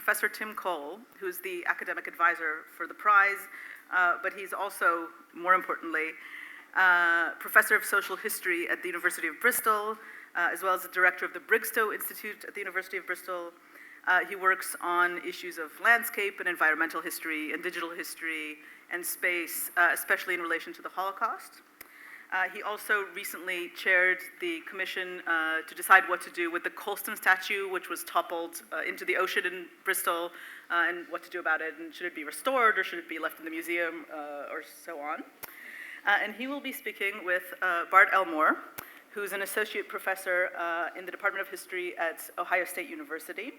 Professor Tim Cole, who's the academic advisor for the prize, but he's also, more importantly, Professor of Social History at the University of Bristol, as well as the director of the Brigstow Institute at the University of Bristol. He works on issues of landscape and environmental history and digital history and space, especially in relation to the Holocaust. He also recently chaired the commission to decide what to do with the Colston statue, which was toppled into the ocean in Bristol, and what to do about it, and should it be restored or should it be left in the museum, or so on. And he will be speaking with Bart Elmore, who's an associate professor in the Department of History at Ohio State University.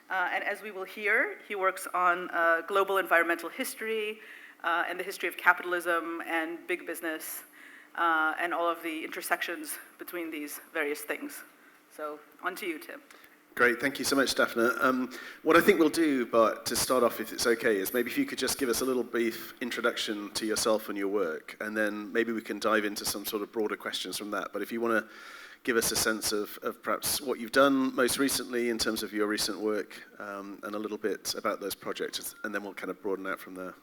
And as we will hear, he works on global environmental history and the history of capitalism and big business, and all of the intersections between these various things. So on to you, Tim. Great, thank you so much, Daphne. What I think we'll do, Bart, to start off, if it's okay, is maybe if you could just give us a little brief introduction to yourself and your work, and then maybe we can dive into some sort of broader questions from that. But if you want to give us a sense of perhaps what you've done most recently in terms of your recent work, and a little bit about those projects, and then we'll kind of broaden out from there.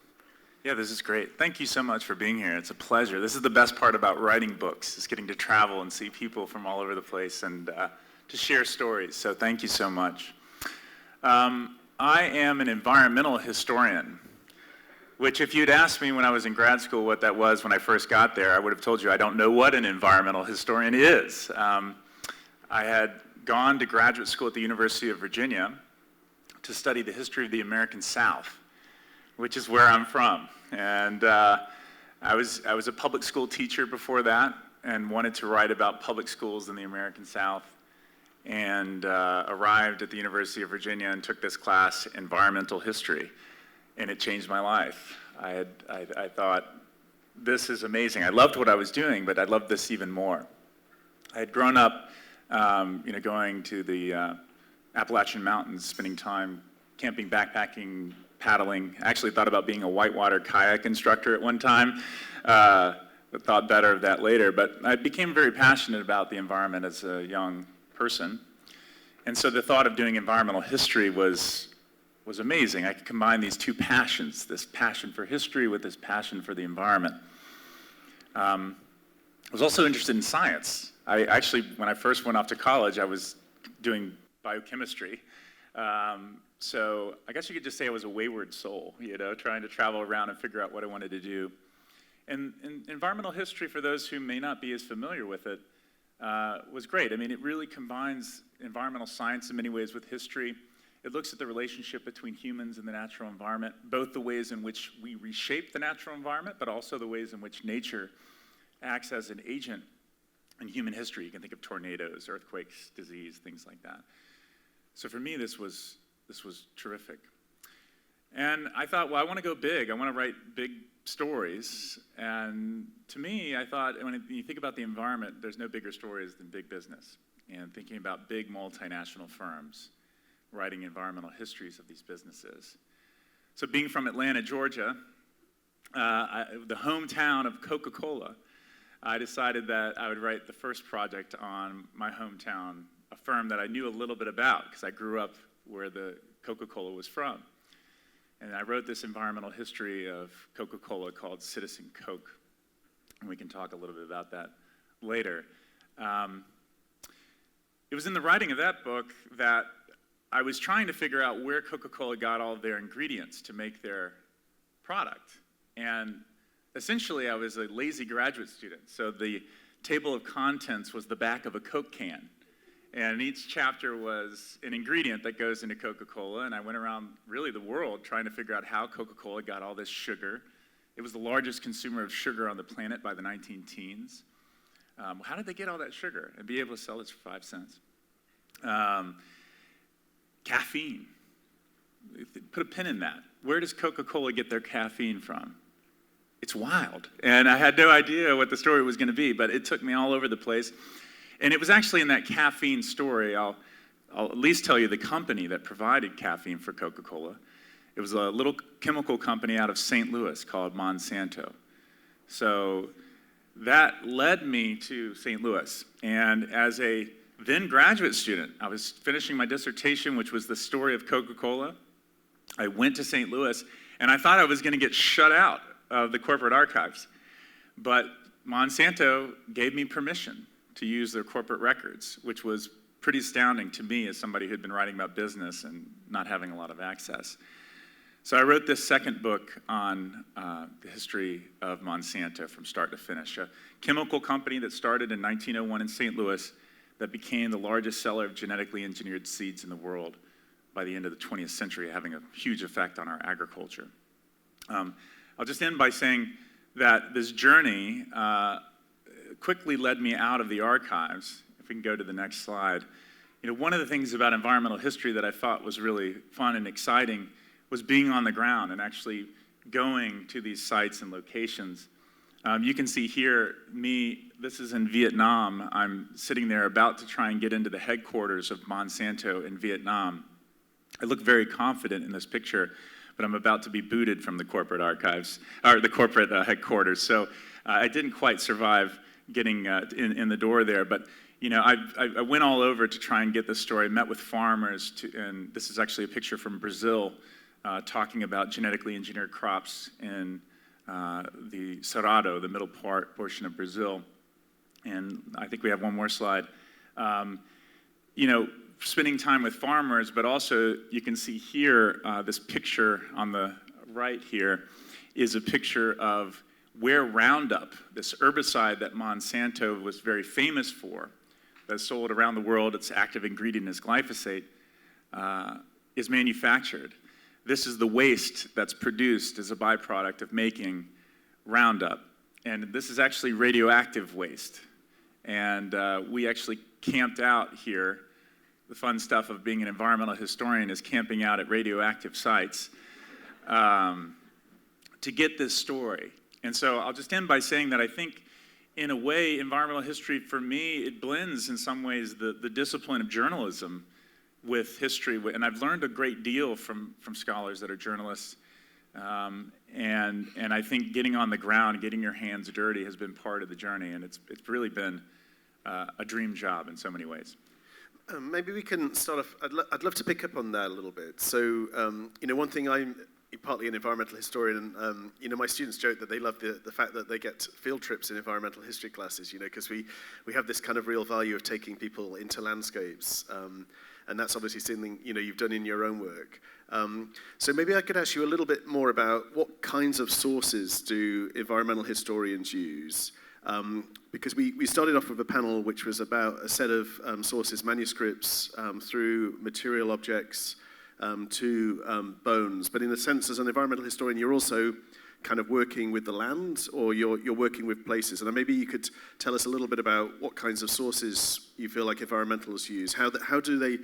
Yeah, this is great. Thank you so much for being here. It's a pleasure. This is the best part about writing books, is getting to travel and see people from all over the place and to share stories. So thank you so much. I am an environmental historian, which if you'd asked me when I was in grad school what that was when I first got there, I would have told you I don't know what an environmental historian is. I had gone to graduate school at the University of Virginia to study the history of the American South, which is where I'm from. And I was a public school teacher before that and wanted to write about public schools in the American South, and arrived at the University of Virginia and took this class, Environmental History, and it changed my life. I thought, this is amazing. I loved what I was doing, but I loved this even more. I had grown up going to the Appalachian Mountains, spending time camping, backpacking, paddling. I actually thought about being a whitewater kayak instructor at one time, but thought better of that later. But I became very passionate about the environment as a young person. And so the thought of doing environmental history was amazing. I could combine these two passions, this passion for history with this passion for the environment. I was also interested in science. I actually, when I first went off to college, I was doing biochemistry. So I guess you could just say I was a wayward soul, trying to travel around and figure out what I wanted to do. And environmental history, for those who may not be as familiar with it, was great. I mean, it really combines environmental science in many ways with history. It looks at the relationship between humans and the natural environment, both the ways in which we reshape the natural environment, but also the ways in which nature acts as an agent in human history. You can think of tornadoes, earthquakes, disease, things like that. So for me, this was terrific. And I thought, well, I want to go big. I want to write big stories. And to me, I thought, when you think about the environment, there's no bigger stories than big business. And thinking about big multinational firms writing environmental histories of these businesses. So being from Atlanta, Georgia, the hometown of Coca-Cola, I decided that I would write the first project on my hometown, a firm that I knew a little bit about because I grew up where the Coca-Cola was from. And I wrote this environmental history of Coca-Cola called Citizen Coke. And we can talk a little bit about that later. It was in the writing of that book that I was trying to figure out where Coca-Cola got all of their ingredients to make their product. And essentially, I was a lazy graduate student. So the table of contents was the back of a Coke can. And each chapter was an ingredient that goes into Coca-Cola. And I went around really the world trying to figure out how Coca-Cola got all this sugar. It was the largest consumer of sugar on the planet by the 19-teens. How did they get all that sugar and be able to sell it for 5 cents? Caffeine. Put a pin in that. Where does Coca-Cola get their caffeine from? It's wild. And I had no idea what the story was going to be, but it took me all over the place. And it was actually in that caffeine story, I'll at least tell you the company that provided caffeine for Coca-Cola. It was a little chemical company out of St. Louis called Monsanto. So that led me to St. Louis. And as a then graduate student, I was finishing my dissertation, which was the story of Coca-Cola I went to St. Louis, and I thought I was going to get shut out of the corporate archives. But Monsanto gave me permission to use their corporate records, which was pretty astounding to me as somebody who'd been writing about business and not having a lot of access. So I wrote this second book on the history of Monsanto from start to finish, a chemical company that started in 1901 in St. Louis that became the largest seller of genetically engineered seeds in the world by the end of the 20th century, having a huge effect on our agriculture. I'll just end by saying that this journey quickly led me out of the archives. If we can go to the next slide. You know, one of the things about environmental history that I thought was really fun and exciting was being on the ground and actually going to these sites and locations. You can see here me, this is in Vietnam. I'm sitting there about to try and get into the headquarters of Monsanto in Vietnam. I look very confident in this picture, but I'm about to be booted from the corporate archives, or the corporate headquarters. So I didn't quite survive getting in the door there, but you know, I went all over to try and get this story, met with farmers, and this is actually a picture from Brazil, talking about genetically engineered crops in the Cerrado, the middle portion of Brazil. And I think we have one more slide. You know, spending time with farmers, but also you can see here, this picture on the right here is a picture of where Roundup, this herbicide that Monsanto was very famous for, that's sold around the world, its active ingredient is glyphosate, is manufactured. This is the waste that's produced as a byproduct of making Roundup. And this is actually radioactive waste. And we actually camped out here. The fun stuff of being an environmental historian is camping out at radioactive sites to get this story. And so I'll just end by saying that I think, in a way, environmental history, for me, it blends in some ways the discipline of journalism with history. And I've learned a great deal from scholars that are journalists. And I think getting on the ground, getting your hands dirty has been part of the journey. And it's really been a dream job in so many ways. Maybe we can start off. I'd love to pick up on that a little bit. So, you know, one thing, I'm partly an environmental historian, and you know, my students joke that they love the fact that they get field trips in environmental history classes. You know, because we have this kind of real value of taking people into landscapes, and that's obviously something, you know, you've done in your own work. So maybe I could ask you a little bit more about what kinds of sources do environmental historians use? Because we started off with a panel which was about a set of sources, manuscripts, through material objects to bones. But in a sense, as an environmental historian, you're also kind of working with the land, or you're working with places. And maybe you could tell us a little bit about what kinds of sources you feel like environmentalists use. How do they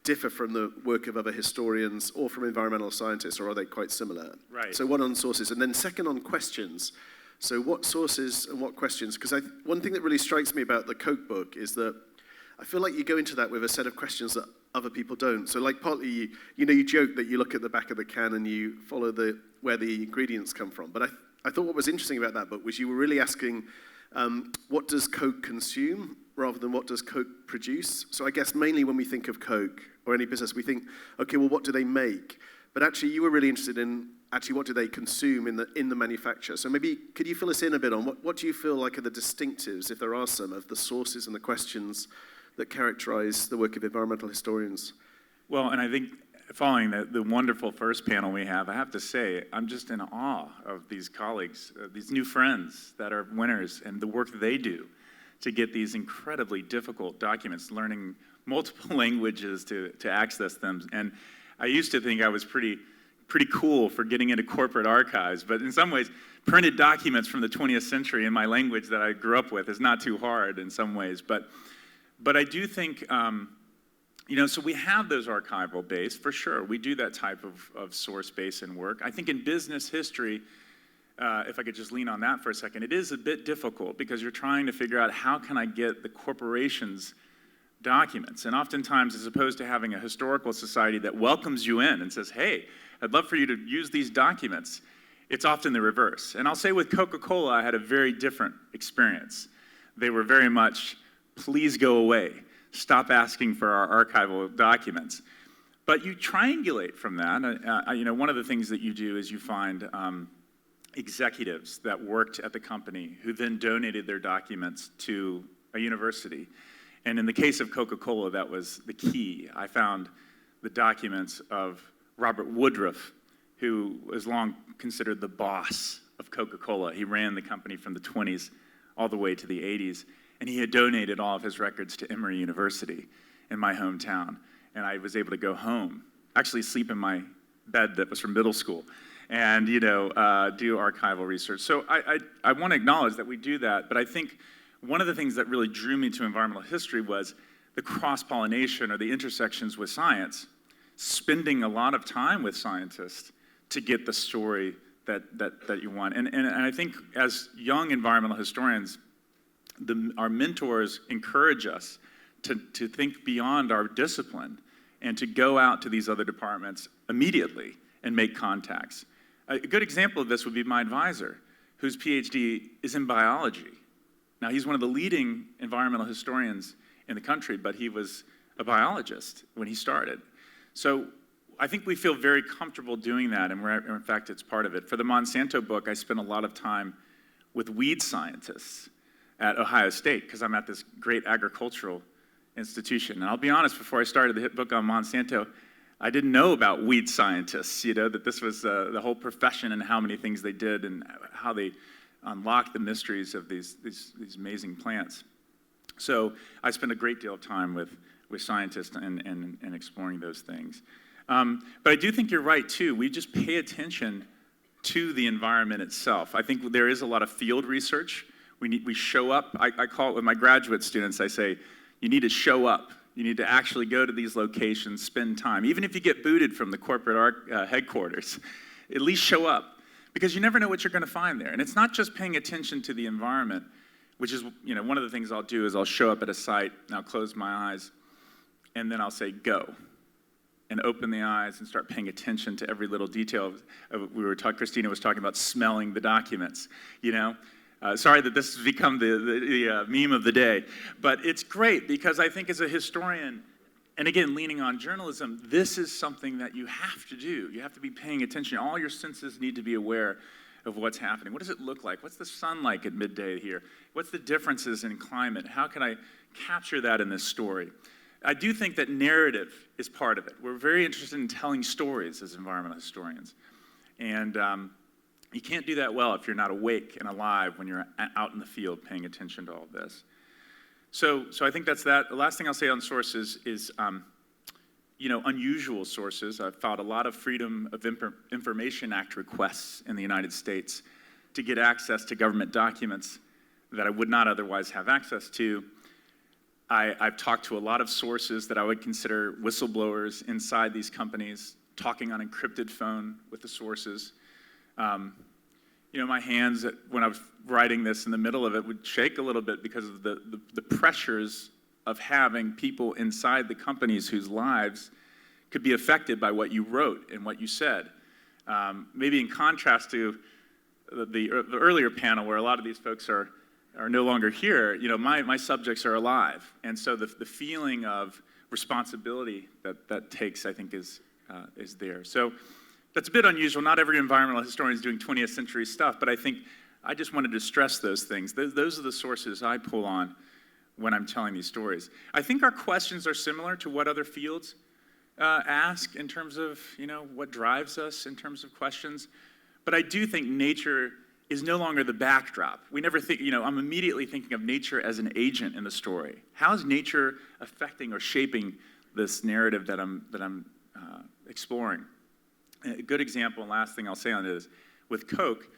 differ from the work of other historians or from environmental scientists, or are they quite similar? Right. So one on sources, and then second on questions. So what sources and what questions? Because one thing that really strikes me about the Coke book is that I feel like you go into that with a set of questions that other people don't. So like partly, you joke that you look at the back of the can and you follow where the ingredients come from. But I thought what was interesting about that book was you were really asking, what does Coke consume rather than what does Coke produce? So I guess mainly when we think of Coke or any business, we think, okay, well, what do they make? But actually, you were really interested in what do they consume in the manufacture. So maybe could you fill us in a bit on what do you feel like are the distinctives, if there are some, of the sources and the questions that characterize the work of environmental historians? Well, and I think following the wonderful first panel we have, I have to say, I'm just in awe of these colleagues, these new friends that are winners, and the work they do to get these incredibly difficult documents, learning multiple languages to access them. And I used to think I was pretty cool for getting into corporate archives, but in some ways, printed documents from the 20th century in my language that I grew up with is not too hard in some ways. But I do think, so we have those archival base, for sure. We do that type of source base in work. I think in business history, if I could just lean on that for a second, it is a bit difficult because you're trying to figure out how can I get the corporation's documents. And oftentimes, as opposed to having a historical society that welcomes you in and says, hey, I'd love for you to use these documents, it's often the reverse. And I'll say with Coca-Cola, I had a very different experience. They were very much, please go away. Stop asking for our archival documents. But you triangulate from that. One of the things that you do is you find executives that worked at the company who then donated their documents to a university. And in the case of Coca-Cola, that was the key. I found the documents of Robert Woodruff, who was long considered the boss of Coca-Cola. He ran the company from the 20s all the way to the 80s, and he had donated all of his records to Emory University in my hometown. And I was able to go home, actually sleep in my bed that was from middle school, and do archival research. So I want to acknowledge that we do that, but I think one of the things that really drew me to environmental history was the cross-pollination or the intersections with science, spending a lot of time with scientists to get the story that you want. And I think as young environmental historians, our mentors encourage us to think beyond our discipline and to go out to these other departments immediately and make contacts. A good example of this would be my advisor, whose PhD is in biology. Now, he's one of the leading environmental historians in the country, but he was a biologist when he started. So I think we feel very comfortable doing that, and in fact, it's part of it. For the Monsanto book, I spent a lot of time with weed scientists at Ohio State, because I'm at this great agricultural institution. And I'll be honest, before I started the book on Monsanto, I didn't know about weed scientists, that this was the whole profession and how many things they did and how they unlocked the mysteries of these amazing plants. So I spent a great deal of time with scientists and exploring those things. But I do think you're right, too. We just pay attention to the environment itself. I think there is a lot of field research. We show up. I call it with my graduate students, I say, you need to show up. You need to actually go to these locations, spend time. Even if you get booted from the corporate headquarters, at least show up, because you never know what you're going to find there. And it's not just paying attention to the environment, which is one of the things I'll do is I'll show up at a site, and I'll close my eyes, and then I'll say, go, and open the eyes and start paying attention to every little detail. Christina was talking about smelling the documents, Sorry that this has become the meme of the day, but it's great because I think as a historian, and again, leaning on journalism, this is something that you have to do. You have to be paying attention. All your senses need to be aware of what's happening. What does it look like? What's the sun like at midday here? What's the differences in climate? How can I capture that in this story? I do think that narrative is part of it. We're very interested in telling stories as environmental historians. And you can't do that well if you're not awake and alive when you're out in the field paying attention to all this. So I think that's that. The last thing I'll say on sources is, unusual sources. I've filed a lot of Freedom of Information Act requests in the United States to get access to government documents that I would not otherwise have access to. I've talked to a lot of sources that I would consider whistleblowers inside these companies, talking on encrypted phone with the sources. My hands, when I was writing this in the middle of it, would shake a little bit because of the pressures of having people inside the companies whose lives could be affected by what you wrote and what you said. Maybe in contrast to the earlier panel where a lot of these folks are no longer here, my subjects are alive. And so the feeling of responsibility that takes, I think, is there. So that's a bit unusual. Not every environmental historian is doing 20th century stuff, but I think I just wanted to stress those things. Those are the sources I pull on when I'm telling these stories. I think our questions are similar to what other fields ask in terms of, what drives us in terms of questions. But I do think nature is no longer the backdrop. We never think, I'm immediately thinking of nature as an agent in the story. How is nature affecting or shaping this narrative that I'm exploring? A good example, and last thing I'll say on it is, with Coke,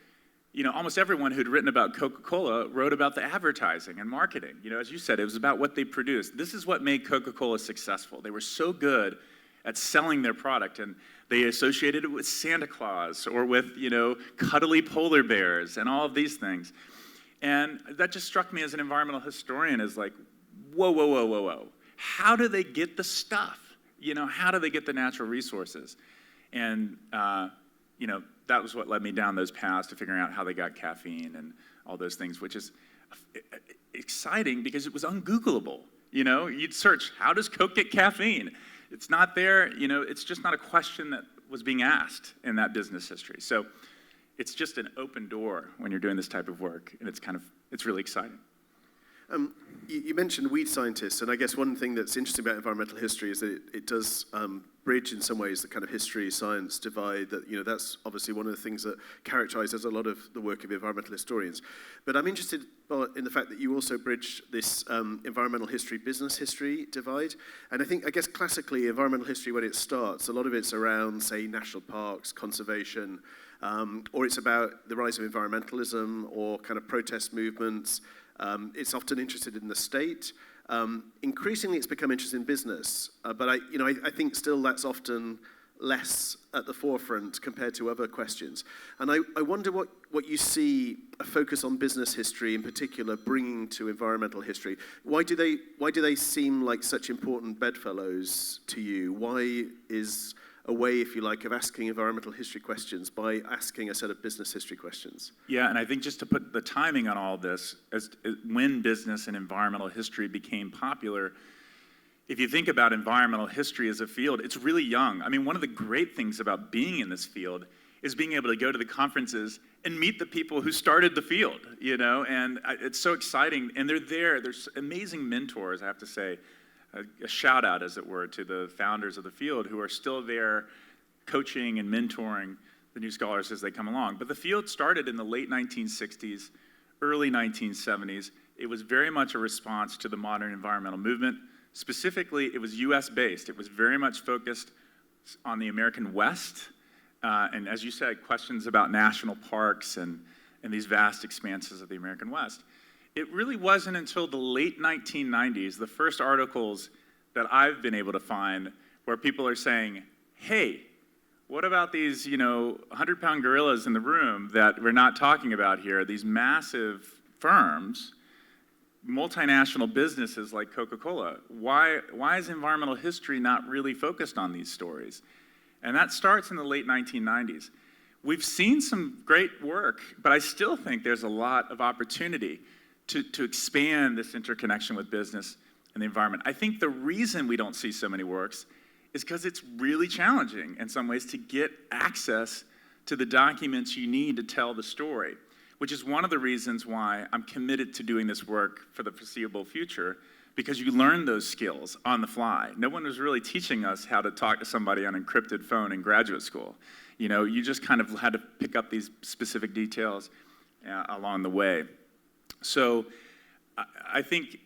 almost everyone who'd written about Coca-Cola wrote about the advertising and marketing. As you said, it was about what they produced. This is what made Coca-Cola successful. They were so good at selling their product, and they associated it with Santa Claus or with, cuddly polar bears and all of these things. And that just struck me as an environmental historian as like, whoa. How do they get the stuff? How do they get the natural resources? And, that was what led me down those paths to figuring out how they got caffeine and all those things, which is exciting because it was ungoogleable. You'd search, how does Coke get caffeine? it's not there, it's just not a question that was being asked in that business history. So it's just an open door when you're doing this type of work, and it's really exciting. You mentioned weed scientists, and I guess one thing that's interesting about environmental history is that it does bridge in some ways the kind of history-science divide that, that's obviously one of the things that characterizes a lot of the work of environmental historians. But I'm interested in the fact that you also bridge this environmental history, business history divide. And I guess classically, environmental history, when it starts, a lot of it's around, say, national parks, conservation, or it's about the rise of environmentalism or kind of protest movements. It's often interested in the state. Increasingly, it's become interested in business. But I think still that's often less at the forefront compared to other questions. And I wonder what you see a focus on business history in particular bringing to environmental history. Why do they seem like such important bedfellows to you? Why is a way, if you like, of asking environmental history questions by asking a set of business history questions? Yeah, and I think just to put the timing on all this, when business and environmental history became popular, if you think about environmental history as a field, it's really young. I mean, one of the great things about being in this field is being able to go to the conferences and meet the people who started the field, and it's so exciting. And they're there. There's amazing mentors, I have to say. A shout out, as it were, to the founders of the field who are still there coaching and mentoring the new scholars as they come along. But the field started in the late 1960s, early 1970s. It was very much a response to the modern environmental movement. Specifically, it was US-based. It was very much focused on the American West. And as you said, questions about national parks and these vast expanses of the American West. It really wasn't until the late 1990s, the first articles that I've been able to find where people are saying, hey, what about these, 100-pound gorillas in the room that we're not talking about here, these massive firms, multinational businesses like Coca-Cola? Why is environmental history not really focused on these stories? And that starts in the late 1990s. We've seen some great work, but I still think there's a lot of opportunity to expand this interconnection with business and the environment. I think the reason we don't see so many works is because it's really challenging in some ways to get access to the documents you need to tell the story, which is one of the reasons why I'm committed to doing this work for the foreseeable future, because you learn those skills on the fly. No one was really teaching us how to talk to somebody on an encrypted phone in graduate school. You just kind of had to pick up these specific details along the way. So I think,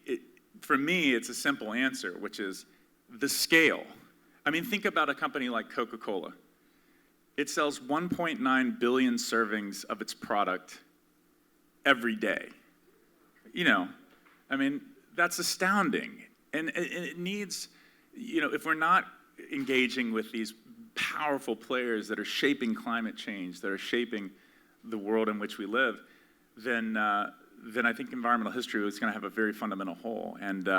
for me, it's a simple answer, which is the scale. I mean, think about a company like Coca-Cola. It sells 1.9 billion servings of its product every day. That's astounding. And it needs, if we're not engaging with these powerful players that are shaping climate change, that are shaping the world in which we live, then I think environmental history is going to have a very fundamental hole. And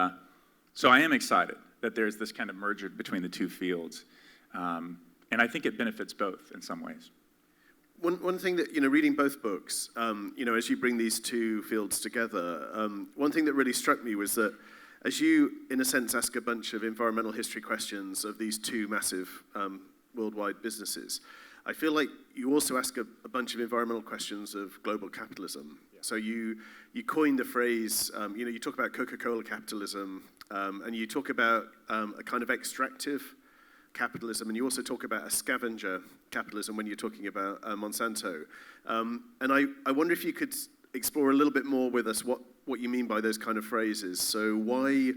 so I am excited that there's this kind of merger between the two fields. And I think it benefits both in some ways. One thing that, reading both books, as you bring these two fields together, one thing that really struck me was that as you, in a sense, ask a bunch of environmental history questions of these two massive worldwide businesses, I feel like you also ask a bunch of environmental questions of global capitalism. Yeah. So you coined the phrase, you talk about Coca-Cola capitalism, and you talk about a kind of extractive capitalism, and you also talk about a scavenger capitalism when you're talking about Monsanto. And I wonder if you could explore a little bit more with us what you mean by those kind of phrases. So why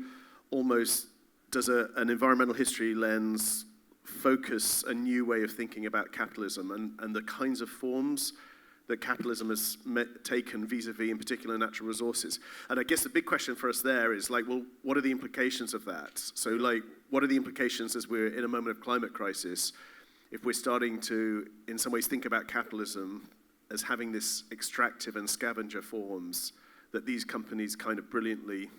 almost does an environmental history lens focus a new way of thinking about capitalism and the kinds of forms that capitalism has taken vis-a-vis, in particular, natural resources? And I guess the big question for us there is, what are the implications of that? So, what are the implications as we're in a moment of climate crisis, if we're starting to, in some ways, think about capitalism as having this extractive and scavenger forms that these companies kind of brilliantly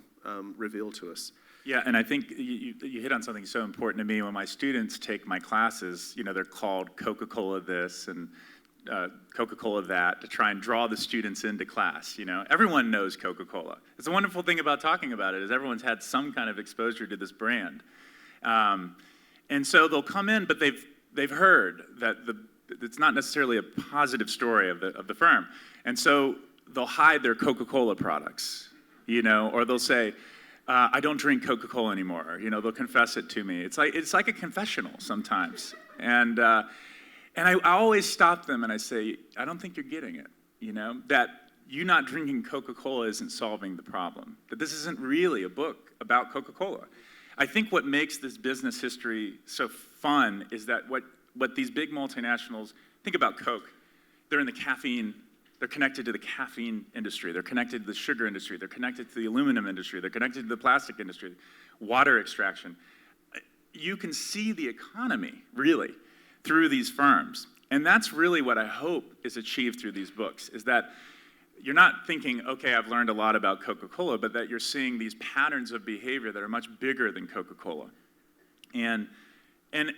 reveal to us? Yeah, and I think you hit on something so important to me. When my students take my classes, they're called Coca-Cola this and Coca-Cola that, to try and draw the students into class. Everyone knows Coca-Cola. It's a wonderful thing about talking about it is everyone's had some kind of exposure to this brand. And And so they'll come in, but they've heard that it's not necessarily a positive story of the firm. And so they'll hide their Coca-Cola products, or they'll say, I don't drink Coca-Cola anymore. They'll confess it to me. It's like a confessional sometimes. And I always stop them and I say, I don't think you're getting it, that you not drinking Coca-Cola isn't solving the problem, that this isn't really a book about Coca-Cola. I think what makes this business history so fun is that what these big multinationals, think about Coke, they're connected to the caffeine industry, they're connected to the sugar industry, they're connected to the aluminum industry, they're connected to the plastic industry, water extraction. You can see the economy, really, through these firms. And that's really what I hope is achieved through these books, is that you're not thinking, okay, I've learned a lot about Coca-Cola, but that you're seeing these patterns of behavior that are much bigger than Coca-Cola. And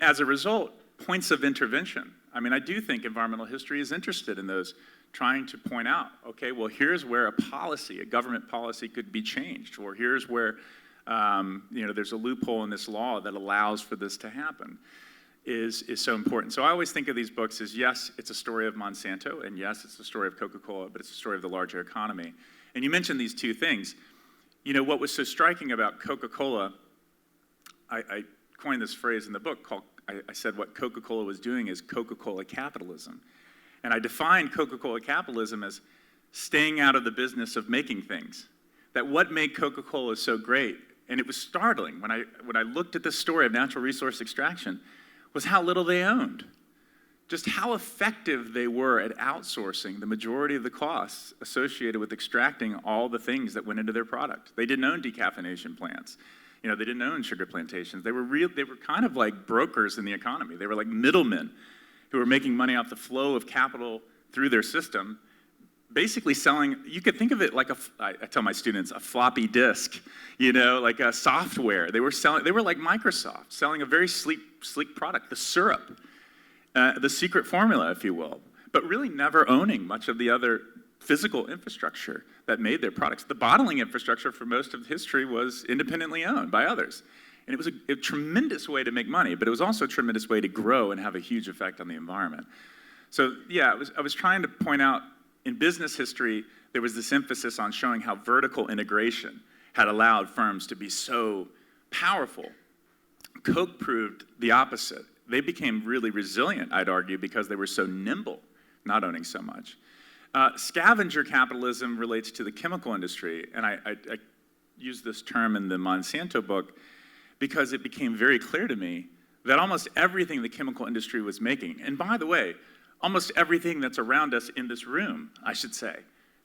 as a result, points of intervention. I mean, I do think environmental history is interested in those, trying to point out, okay, well, here's where a government policy could be changed, or here's where there's a loophole in this law that allows for this to happen, is so important. So I always think of these books as, yes, it's a story of Monsanto, and yes, it's a story of Coca-Cola, but it's a story of the larger economy. And you mentioned these two things. What was so striking about Coca-Cola, I coined this phrase in the book called, I said what Coca-Cola was doing is Coca-Cola capitalism. And I defined Coca-Cola capitalism as staying out of the business of making things. That what made Coca-Cola so great, and it was startling when I looked at this story of natural resource extraction, was how little they owned. Just how effective they were at outsourcing the majority of the costs associated with extracting all the things that went into their product. They didn't own decaffeination plants. They didn't own sugar plantations. They were kind of like brokers in the economy. They were like middlemen who were making money off the flow of capital through their system, basically selling, you could think of it like I tell my students, a floppy disk, like a software. They were like Microsoft, selling a very sleek product, the syrup, the secret formula, if you will, but really never owning much of the other physical infrastructure that made their products. The bottling infrastructure for most of history was independently owned by others. And it was a tremendous way to make money, but it was also a tremendous way to grow and have a huge effect on the environment. So yeah, I was trying to point out in business history, there was this emphasis on showing how vertical integration had allowed firms to be so powerful. Coke proved the opposite. They became really resilient, I'd argue, because they were so nimble, not owning so much. Scavenger capitalism relates to the chemical industry, and I use this term in the Monsanto book because it became very clear to me that almost everything the chemical industry was making, and by the way, almost everything that's around us in this room, I should say,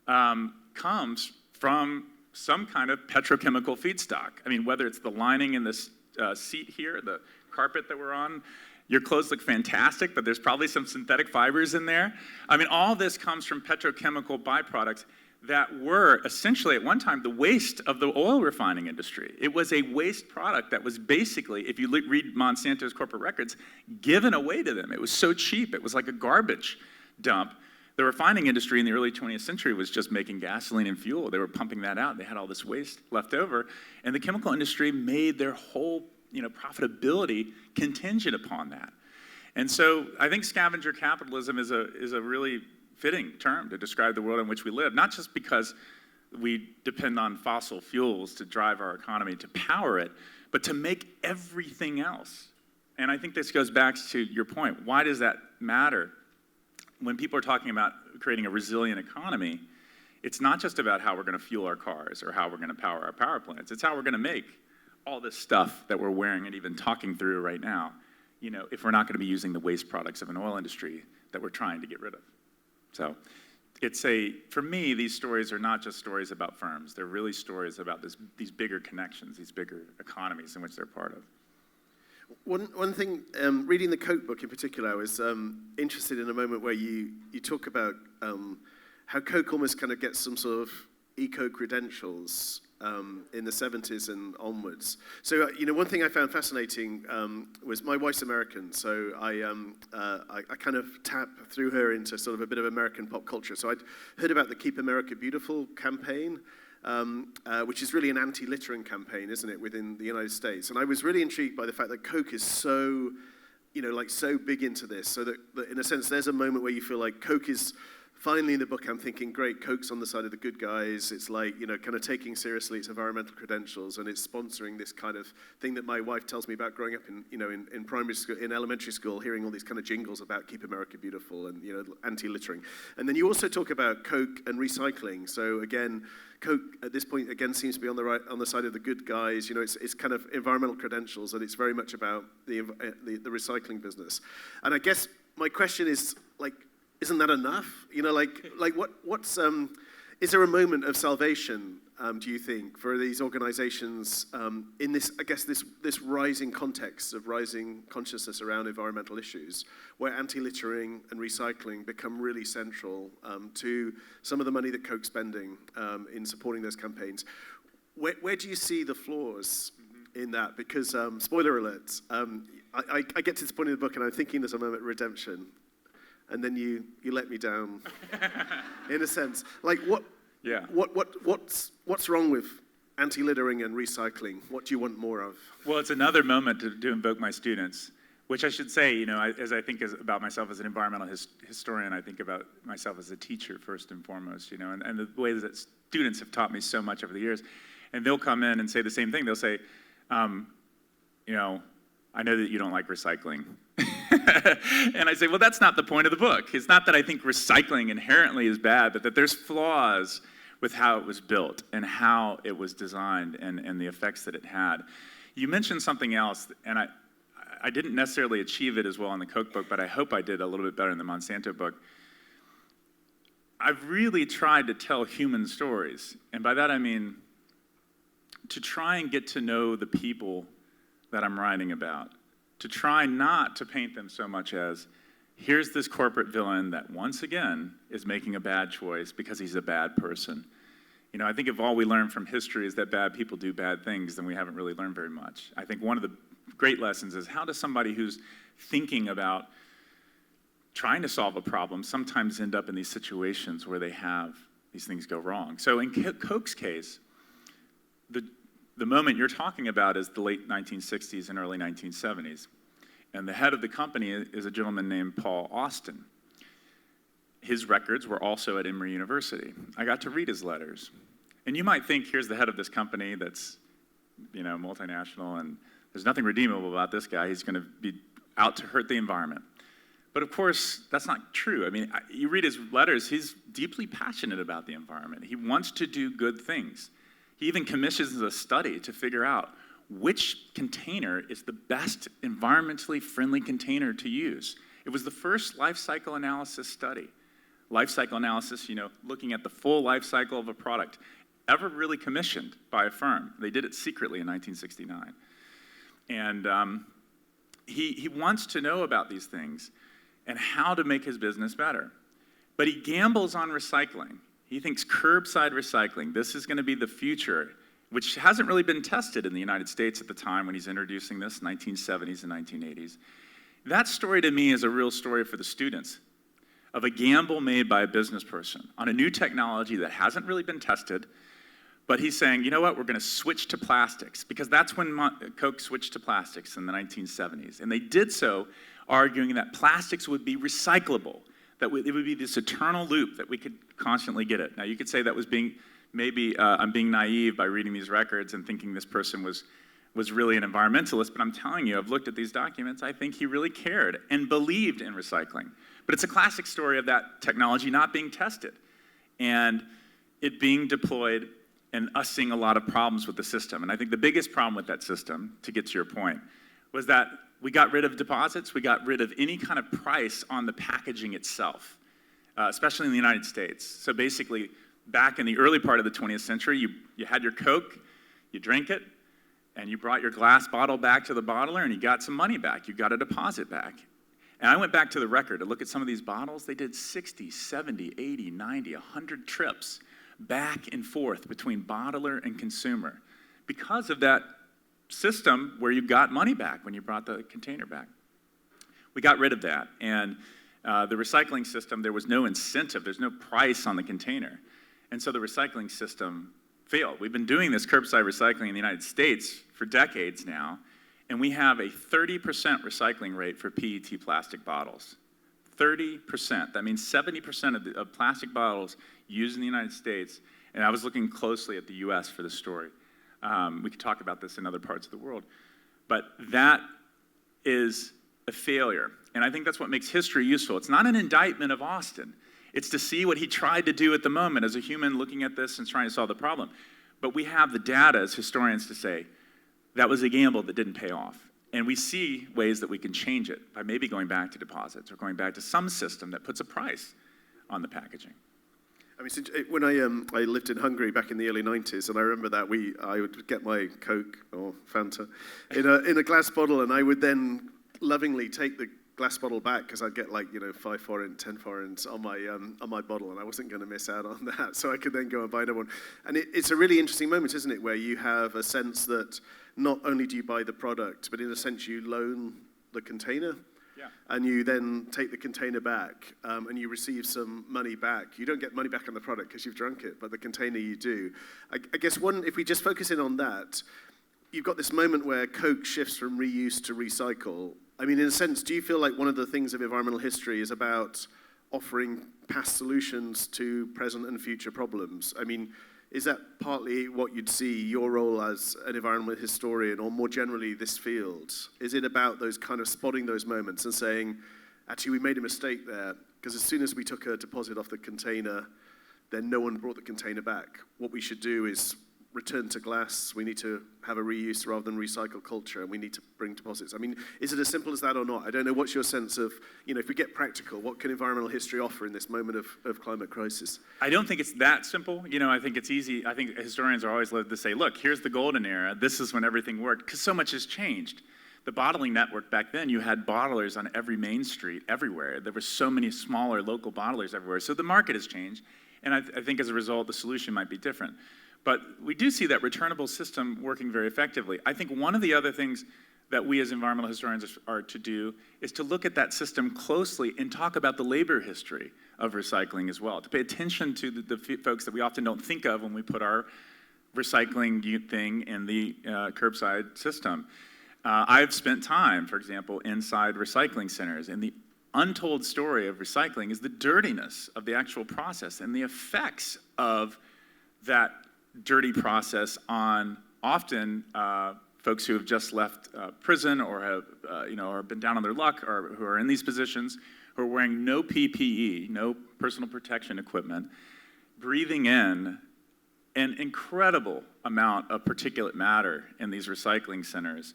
comes from some kind of petrochemical feedstock. I mean, whether it's the lining in this seat here, the carpet that we're on, your clothes look fantastic, but there's probably some synthetic fibers in there. I mean, all this comes from petrochemical byproducts that were essentially at one time the waste of the oil refining industry. It was a waste product that was basically, if you read Monsanto's corporate records, given away to them. It was so cheap, it was like a garbage dump. The refining industry in the early 20th century was just making gasoline and fuel. They were pumping that out. They had all this waste left over. And the chemical industry made their whole profitability contingent upon that. And so I think scavenger capitalism is a really fitting term to describe the world in which we live, not just because we depend on fossil fuels to drive our economy, to power it, but to make everything else. And I think this goes back to your point. Why does that matter? When people are talking about creating a resilient economy, it's not just about how we're going to fuel our cars or how we're going to power our power plants. It's how we're going to make all this stuff that we're wearing and even talking through right now, if we're not going to be using the waste products of an oil industry that we're trying to get rid of. So for me, these stories are not just stories about firms. They're really stories about these bigger connections, these bigger economies in which they're part of. One thing, reading the Coke book in particular, I was interested in a moment where you talk about how Coke almost kind of gets some sort of eco-credentials in the 70s and onwards. So, one thing I found fascinating was my wife's American, so I kind of tap through her into sort of a bit of American pop culture. So I'd heard about the Keep America Beautiful campaign, which is really an anti-littering campaign, isn't it, within the United States? And I was really intrigued by the fact that Coke is so, so big into this, so that in a sense there's a moment where you feel like Coke is finally in the book. I'm thinking, great, Coke's on the side of the good guys. It's like, kind of taking seriously its environmental credentials, and it's sponsoring this kind of thing that my wife tells me about growing up in primary school, in elementary school, hearing all these kind of jingles about Keep America Beautiful and, anti-littering. And then you also talk about Coke and recycling. So again, Coke at this point again seems to be on the side of the good guys. It's kind of environmental credentials, and it's very much about the recycling business. And I guess my question is, like, isn't that enough? What's is there a moment of salvation, do you think, for these organizations in this, I guess, this rising context of rising consciousness around environmental issues, where anti-littering and recycling become really central to some of the money that Coke's spending in supporting those campaigns? Where do you see the flaws in that? Because, spoiler alert, I get to this point in the book and I'm thinking there's a moment of redemption. And then you let me down, in a sense. Like, what's wrong with anti-littering and recycling? What do you want more of? Well, it's another moment to invoke my students, which I should say, as I think about myself as an environmental historian, I think about myself as a teacher first and foremost, and the way that students have taught me so much over the years. And they'll come in and say the same thing. They'll say, I know that you don't like recycling. And I say, well, that's not the point of the book. It's not that I think recycling inherently is bad, but that there's flaws with how it was built and how it was designed and the effects that it had. You mentioned something else, and I didn't necessarily achieve it as well in the Coke book, but I hope I did a little bit better in the Monsanto book. I've really tried to tell human stories, and by that I mean to try and get to know the people that I'm writing about, to try not to paint them so much as, here's this corporate villain that once again is making a bad choice because he's a bad person. I think if all we learn from history is that bad people do bad things, then we haven't really learned very much. I think one of the great lessons is, how does somebody who's thinking about trying to solve a problem sometimes end up in these situations where they have these things go wrong? So in Coke's case, the moment you're talking about is the late 1960s and early 1970s. And the head of the company is a gentleman named Paul Austin. His records were also at Emory University. I got to read his letters. And you might think, here's the head of this company that's, multinational, and there's nothing redeemable about this guy. He's going to be out to hurt the environment. But of course, that's not true. I mean, you read his letters, he's deeply passionate about the environment. He wants to do good things. He even commissions a study to figure out which container is the best environmentally friendly container to use. It was the first life cycle analysis study. Life cycle analysis, looking at the full life cycle of a product, ever really commissioned by a firm. They did it secretly in 1969. And he wants to know about these things and how to make his business better. But he gambles on recycling. He thinks curbside recycling, this is going to be the future, which hasn't really been tested in the United States at the time when he's introducing this, 1970s and 1980s. That story to me is a real story for the students of a gamble made by a business person on a new technology that hasn't really been tested, but he's saying, you know what, we're going to switch to plastics, because that's when Coke switched to plastics in the 1970s. And they did so arguing that plastics would be recyclable, that it would be this eternal loop that we could constantly get it. Now, you could say that was I'm being naive by reading these records and thinking this person was really an environmentalist, but I'm telling you, I've looked at these documents, I think he really cared and believed in recycling. But it's a classic story of that technology not being tested and it being deployed and us seeing a lot of problems with the system. And I think the biggest problem with that system, to get to your point, was that we got rid of deposits, we got rid of any kind of price on the packaging itself, especially in the United States. So basically, back in the early part of the 20th century, you had your Coke, you drank it, and you brought your glass bottle back to the bottler, and you got some money back. You got a deposit back. And I went back to the record to look at some of these bottles. They did 60, 70, 80, 90, 100 trips back and forth between bottler and consumer because of that system where you got money back when you brought the container back. We got rid of that. And the recycling system, there was no incentive. There's no price on the container. And so the recycling system failed. We've been doing this curbside recycling in the United States for decades now, and we have a 30% recycling rate for PET plastic bottles. 30%. That means 70% of plastic bottles used in the United States, and I was looking closely at the US for this story. We could talk about this in other parts of the world. But that is a failure, and I think that's what makes history useful. It's not an indictment of Austin. It's to see what he tried to do at the moment as a human looking at this and trying to solve the problem. But we have the data as historians to say, that was a gamble that didn't pay off. And we see ways that we can change it by maybe going back to deposits or going back to some system that puts a price on the packaging. I mean, when I lived in Hungary back in the early 90s, and I remember that I would get my Coke or Fanta in a glass bottle, and I would then lovingly take the glass bottle back because I'd get 5 forint, 10 forints on my bottle, and I wasn't going to miss out on that, so I could then go and buy another one. And it's a really interesting moment, isn't it, where you have a sense that not only do you buy the product, but in a sense you loan the container. Yeah. And you then take the container back, and you receive some money back. You don't get money back on the product because you've drunk it, but the container you do. I guess if we just focus in on that, you've got this moment where Coke shifts from reuse to recycle. I mean, in a sense, do you feel like one of the things of environmental history is about offering past solutions to present and future problems? I mean, is that partly what you'd see your role as an environmental historian, or more generally this field? Is it about those kind of spotting those moments and saying, actually, we made a mistake there, because as soon as we took a deposit off the container, then no one brought the container back. What we should do is return to glass. We need to have a reuse rather than recycle culture, and we need to bring deposits. I mean, is it as simple as that or not? I don't know. What's your sense of, if we get practical, what can environmental history offer in this moment of climate crisis? I don't think it's that simple. I think it's easy. I think historians are always led to say, look, here's the golden era. This is when everything worked, because so much has changed. The bottling network back then, you had bottlers on every main street, everywhere. There were so many smaller local bottlers everywhere. So the market has changed, and I think as a result, the solution might be different. But we do see that returnable system working very effectively. I think one of the other things that we as environmental historians are to do is to look at that system closely and talk about the labor history of recycling as well, to pay attention to the folks that we often don't think of when we put our recycling thing in the curbside system. I've spent time, for example, inside recycling centers, and the untold story of recycling is the dirtiness of the actual process and the effects of that dirty process on often folks who have just left prison or have or been down on their luck, or who are in these positions, who are wearing no PPE, no personal protection equipment, breathing in an incredible amount of particulate matter in these recycling centers.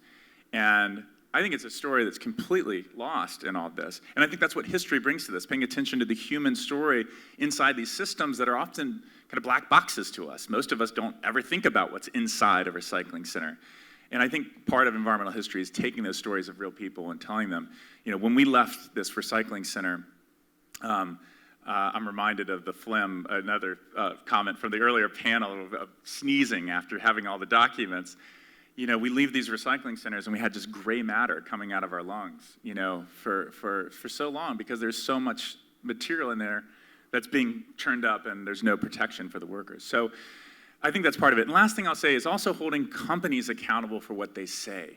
And I think it's a story that's completely lost in all this. And I think that's what history brings to this, paying attention to the human story inside these systems that are often kind of black boxes to us. Most of us don't ever think about what's inside a recycling center. And I think part of environmental history is taking those stories of real people and telling them, when we left this recycling center, I'm reminded of the phlegm, another comment from the earlier panel of sneezing after having all the documents. We leave these recycling centers and we had just gray matter coming out of our lungs, for so long, because there's so much material in there that's being churned up and there's no protection for the workers. So I think that's part of it. And last thing I'll say is also holding companies accountable for what they say.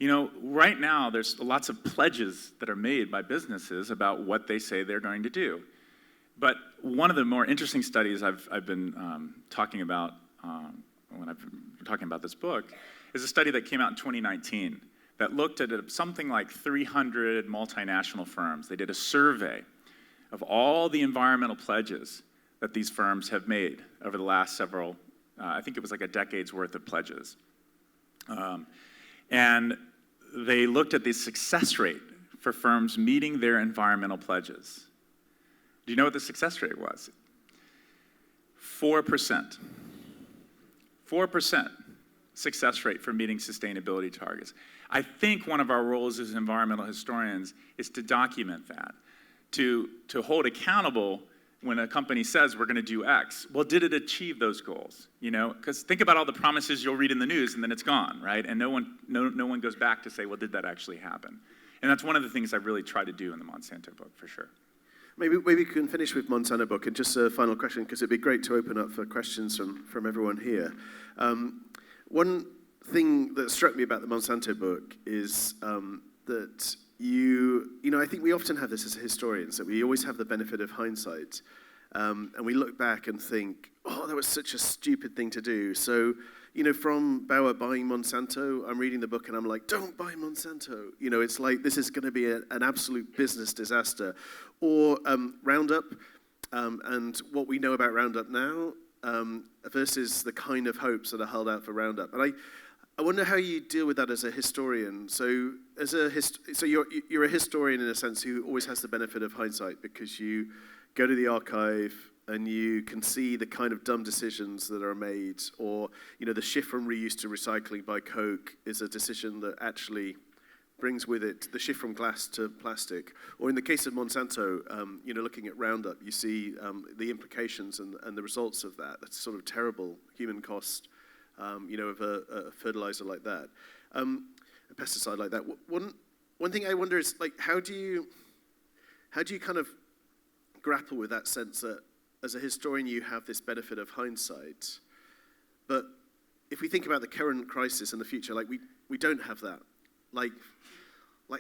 Right now there's lots of pledges that are made by businesses about what they say they're going to do. But one of the more interesting studies I've been talking about when I've been talking about this book is a study that came out in 2019 that looked at something like 300 multinational firms. They did a survey of all the environmental pledges that these firms have made over the last several, I think it was like a decade's worth of pledges. And they looked at the success rate for firms meeting their environmental pledges. Do you know what the success rate was? 4%. 4% success rate for meeting sustainability targets. I think one of our roles as environmental historians is to document that, to hold accountable when a company says we're going to do X. Well, did it achieve those goals? Because think about all the promises you'll read in the news and then it's gone, right? And no one goes back to say, well, did that actually happen? And that's one of the things I really try to do in the Monsanto book, for sure. Maybe we can finish with Monsanto book, and just a final question, because it'd be great to open up for questions from everyone here. One thing that struck me about the Monsanto book is that I think we often have this as historians, that we always have the benefit of hindsight, and we look back and think, oh, that was such a stupid thing to do. So, from Bauer buying Monsanto, I'm reading the book and I'm like, don't buy Monsanto. It's like, this is going to be an absolute business disaster. Or Roundup, and what we know about Roundup now, versus the kind of hopes that are held out for Roundup. And I wonder how you deal with that as a historian. So you're a historian in a sense who always has the benefit of hindsight, because you go to the archive and you can see the kind of dumb decisions that are made, or the shift from reuse to recycling by Coke is a decision that actually brings with it the shift from glass to plastic. Or in the case of Monsanto, looking at Roundup, you see the implications and the results of that. That's sort of terrible human cost, of a fertilizer like that, a pesticide like that. One thing I wonder is, like, how do you kind of grapple with that sense that as a historian you have this benefit of hindsight, but if we think about the current crisis and the future, like we don't have that. Like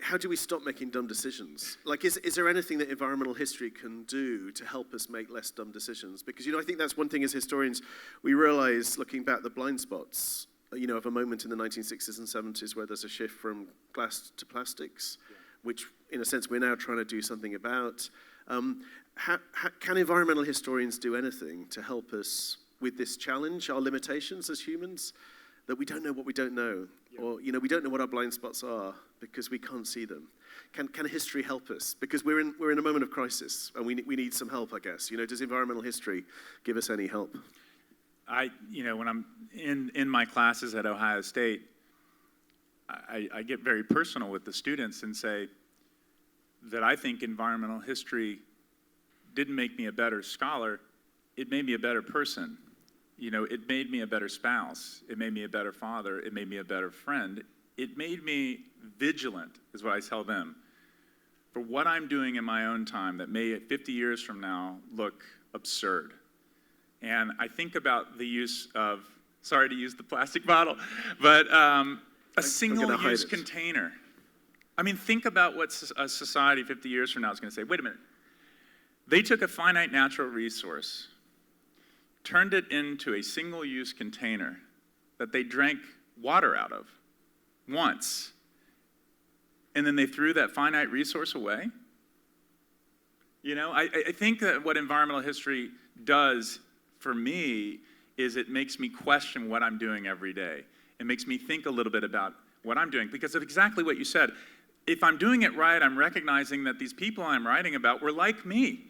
how do we stop making dumb decisions? Like, is there anything that environmental history can do to help us make less dumb decisions? Because, I think that's one thing as historians, we realize, looking back, the blind spots, of a moment in the 1960s and 70s where there's a shift from glass to plastics, which, in a sense, we're now trying to do something about. How can environmental historians do anything to help us with this challenge, our limitations as humans, that we don't know what we don't know, or we don't know what our blind spots are because we can't see them? Can history help us? Because we're in a moment of crisis, and we need some help, I guess. Does environmental history give us any help? When I'm in my classes at Ohio State, I get very personal with the students and say that I think environmental history didn't make me a better scholar, it made me a better person. It made me a better spouse. It made me a better father. It made me a better friend. It made me vigilant, is what I tell them, for what I'm doing in my own time that may, 50 years from now, look absurd. And I think about the use of, sorry to use the plastic bottle, but a single-use container. I mean, think about what a society 50 years from now is going to say. Wait a minute. They took a finite natural resource, turned it into a single-use container that they drank water out of once, and then they threw that finite resource away? I think that what environmental history does for me is it makes me question what I'm doing every day. It makes me think a little bit about what I'm doing, because of exactly what you said. If I'm doing it right, I'm recognizing that these people I'm writing about were like me.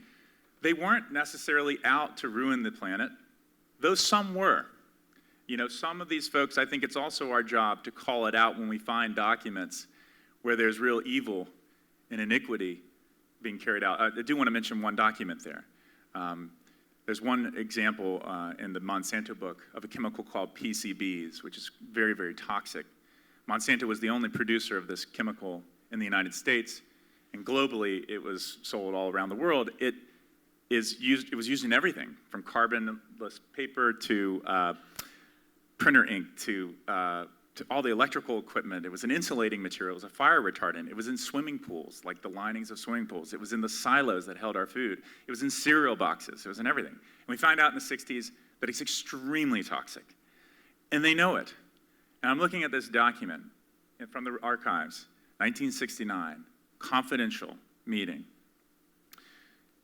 They weren't necessarily out to ruin the planet, though some were. Some of these folks, I think it's also our job to call it out when we find documents where there's real evil and iniquity being carried out. I do want to mention one document there. There's one example in the Monsanto book of a chemical called PCBs, which is very, very toxic. Monsanto was the only producer of this chemical in the United States, and globally it was sold all around the world. It was used in everything, from carbonless paper to printer ink to all the electrical equipment. It was an insulating material. It was a fire retardant. It was in swimming pools, like the linings of swimming pools. It was in the silos that held our food. It was in cereal boxes. It was in everything. And we found out in the 60s that it's extremely toxic. And they know it. And I'm looking at this document from the archives, 1969, confidential meeting.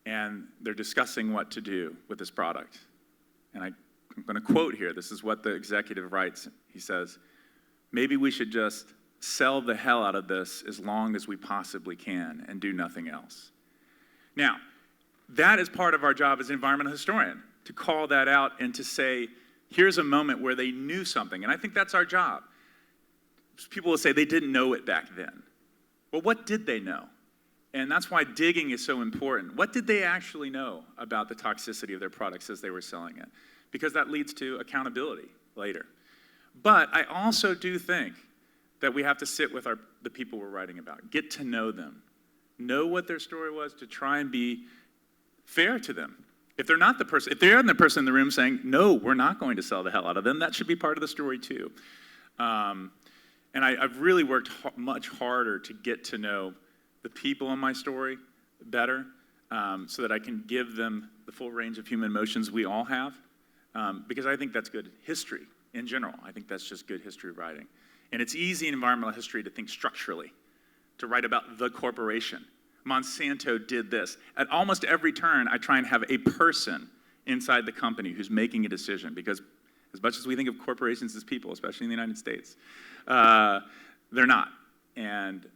And they're discussing what to do with this product. And I'm going to quote here. This is what the executive writes. He says, "Maybe we should just sell the hell out of this as long as we possibly can and do nothing else." Now, that is part of our job as an environmental historian, to call that out and to say, here's a moment where they knew something. And I think that's our job. People will say they didn't know it back then. Well, what did they know? And that's why digging is so important. What did they actually know about the toxicity of their products as they were selling it? Because that leads to accountability later. But I also do think that we have to sit with the people we're writing about, get to know them, know what their story was, to try and be fair to them. If they're not the person, if they're the person in the room saying, no, we're not going to sell the hell out of them, that should be part of the story too. And I've really worked much harder to get to know the people in my story better, so that I can give them the full range of human emotions we all have, because I think that's good history in general. I think that's just good history writing. And it's easy in environmental history to think structurally, to write about the corporation. Monsanto did this. At almost every turn, I try and have a person inside the company who's making a decision, because as much as we think of corporations as people, especially in the United States, they're not. And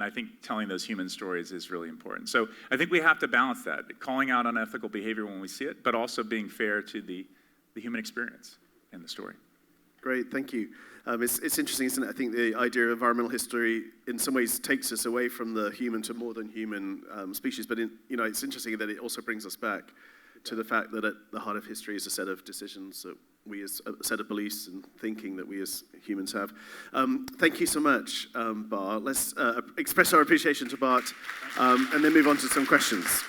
I think telling those human stories is really important. So I think we have to balance that, calling out unethical behavior when we see it, but also being fair to the human experience in the story. Great, thank you. It's interesting, isn't it? I think the idea of environmental history in some ways takes us away from the human to more than human species, but it's interesting that it also brings us back to the fact that at the heart of history is a set of decisions that we as a set of beliefs and thinking that we as humans have. Thank you so much, Bart. Let's express our appreciation to Bart and then move on to some questions.